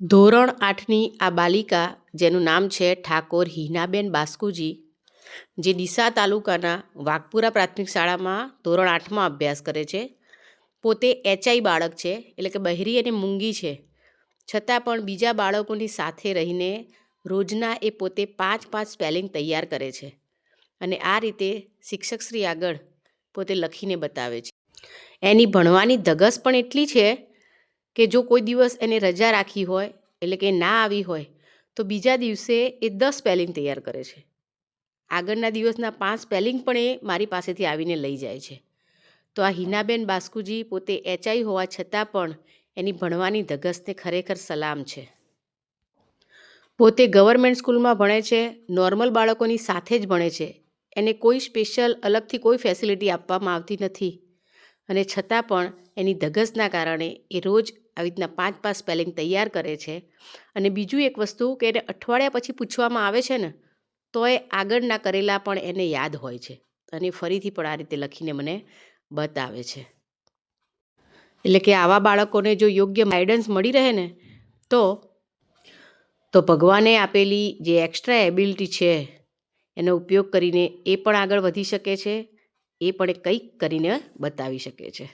ધોરણ 8ની આ બાલિકા, જેનું નામ છે ઠાકોર હિનાબેન બાસ્કુજી, જે ડીસા તાલુકાના વાઘપુરા પ્રાથમિક શાળામાં ધોરણ 8માં અભ્યાસ કરે છે. પોતે એચઆઈ બાળક છે, એટલે કે બહેરી અને મૂંગી છે. છતાં પણ બીજા બાળકોની સાથે રહીને રોજના એ પોતે 5 સ્પેલિંગ તૈયાર કરે છે અને આ રીતે શિક્ષકશ્રી આગળ પોતે લખીને બતાવે છે. એની ભણવાની ધગશ પણ એટલી છે કે જો કોઈ દિવસ એને રજા રાખી હોય, એટલે કે ના આવી હોય, તો બીજા દિવસે એ 10 સ્પેલિંગ તૈયાર કરે છે. આગળના દિવસના 5 સ્પેલિંગ પણ એ મારી પાસેથી આવીને લઈ જાય છે. તો આ હિનાબેન બાસ્કુજી પોતે એચઆઈ હોવા છતાં પણ એની ભણવાની ધગશને ખરેખર સલામ છે. પોતે ગવર્મેન્ટ સ્કૂલમાં ભણે છે, નોર્મલ બાળકોની સાથે જ ભણે છે. એને કોઈ સ્પેશિયલ અલગથી કોઈ ફેસિલિટી આપવામાં આવતી નથી અને છતાં પણ એની ધગશના કારણે એ રોજ આવી રીતના 5 સ્પેલિંગ તૈયાર કરે છે. અને બીજું એક વસ્તુ કે એને અઠવાડિયા પછી પૂછવામાં આવે છે ને, તો એ આગળના કરેલા પણ એને યાદ હોય છે અને ફરીથી પણ આ રીતે લખીને મને બતાવે છે. એટલે કે આવા બાળકોને જો યોગ્ય ગાઈડન્સ મળી રહે ને, તો ભગવાને આપેલી જે એક્સ્ટ્રા એબિલિટી છે એનો ઉપયોગ કરીને એ પણ આગળ વધી શકે છે, એ પણ કંઈક કરીને બતાવી શકે છે.